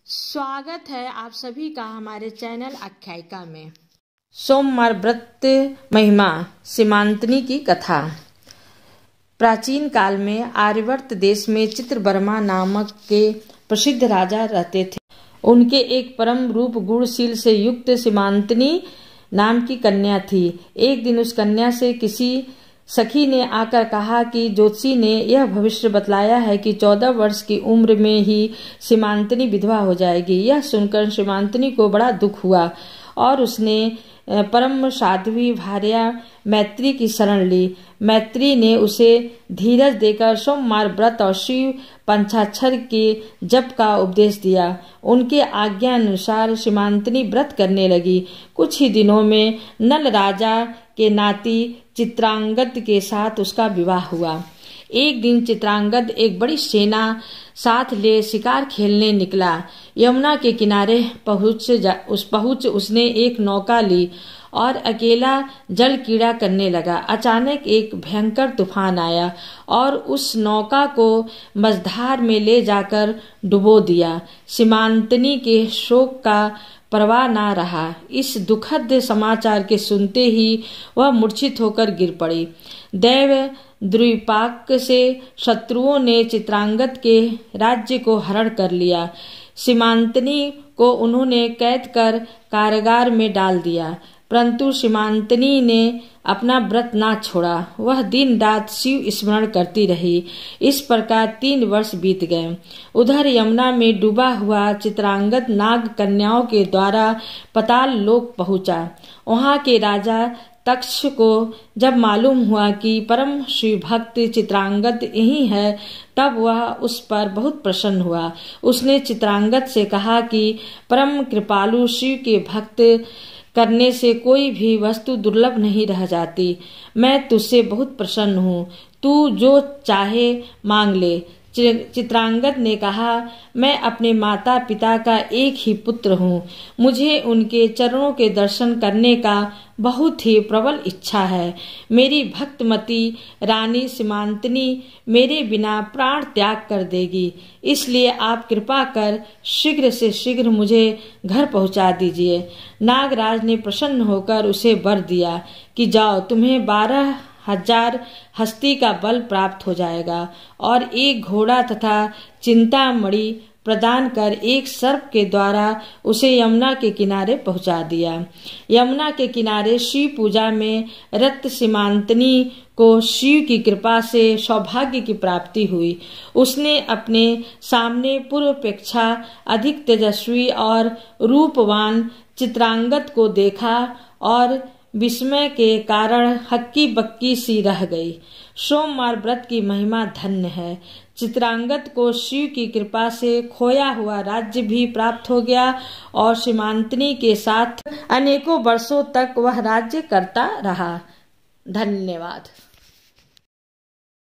स्वागत है आप सभी का हमारे चैनल आख्यायिका में। सोमवार व्रत महिमा सीमांतनी की कथा। प्राचीन काल में आर्यवर्त देश में चित्रवर्मा नामक के प्रसिद्ध राजा रहते थे। उनके एक परम रूप गुणशील से युक्त सीमांतनी नाम की कन्या थी। एक दिन उस कन्या से किसी सखी ने आकर कहा कि ज्योतिषी ने यह भविष्य बतलाया है कि 14 वर्ष की उम्र में ही सीमांतनी विधवा हो जाएगी। यह सुनकर सीमांतनी को बड़ा दुख हुआ और उसने परम साध्वी भार्या मैत्री की शरण ली। मैत्री ने उसे धीरज देकर सोमवार व्रत और शिव पंचाक्षर के जप का उपदेश दिया। उनके आज्ञा अनुसार सीमांतनी व्रत करने लगी। कुछ ही दिनों में नल राजा के नाती चित्रांगद के साथ उसका विवाह हुआ। एक दिन चित्रांगद एक बड़ी सेना साथ ले शिकार खेलने निकला। यमुना के किनारे पहुंच उसने एक नौका ली और अकेला जल कीड़ा करने लगा। अचानक एक भयंकर तूफान आया और उस नौका को मझधार में ले जाकर डुबो दिया। सीमांतनी के शोक का परवाह ना रहा। इस दुखद समाचार के सुनते ही वह मूर्छित होकर गिर पड़ी। दैव द्विपाक से शत्रुओं ने चित्रांगद के राज्य को हरण कर लिया। सीमांतनी को उन्होंने कैद कर कारागार में डाल दिया, परंतु सीमांतनी ने अपना व्रत ना छोड़ा। वह दिन रात शिव स्मरण करती रही। इस प्रकार 3 वर्ष बीत गए। उधर यमुना में डूबा हुआ चित्रांगद नाग कन्याओं के द्वारा पाताल लोक पहुंचा। वहां के राजा तक्ष को जब मालूम हुआ कि परम शिव भक्त चित्रांगद यही है, तब वह उस पर बहुत प्रसन्न हुआ। उसने चित्रांगद से कहा कि परम कृपालु शिव के भक्त करने से कोई भी वस्तु दुर्लभ नहीं रह जाती। मैं तुझसे बहुत प्रसन्न हूँ, तू जो चाहे मांग ले। चित्रांगद ने कहा, मैं अपने माता पिता का एक ही पुत्र हूँ। मुझे उनके चरणों के दर्शन करने का बहुत ही प्रबल इच्छा है। मेरी भक्तमती रानी सीमांतनी मेरे बिना प्राण त्याग कर देगी, इसलिए आप कृपा कर शीघ्र से शीघ्र मुझे घर पहुंचा दीजिए। नागराज ने प्रसन्न होकर उसे वर दिया कि जाओ, तुम्हें 12,000 हस्ती का बल प्राप्त हो जाएगा और एक घोड़ा तथा चिंतामणि प्रदान कर एक सर्प के द्वारा उसे यमुना के किनारे पहुंचा दिया। यमुना के किनारे शिव पूजा में रत सीमांतनी को शिव की कृपा से सौभाग्य की प्राप्ति हुई। उसने अपने सामने पूर्वापेक्षा अधिक तेजस्वी और रूपवान चित्रांगद को देखा और विस्मय के कारण हक्की बक्की सी रह गई। सोमवार व्रत की महिमा धन्य है। चित्रांगद को शिव की कृपा से खोया हुआ राज्य भी प्राप्त हो गया और सीमांतनी के साथ अनेकों वर्षों तक वह राज्य करता रहा। धन्यवाद।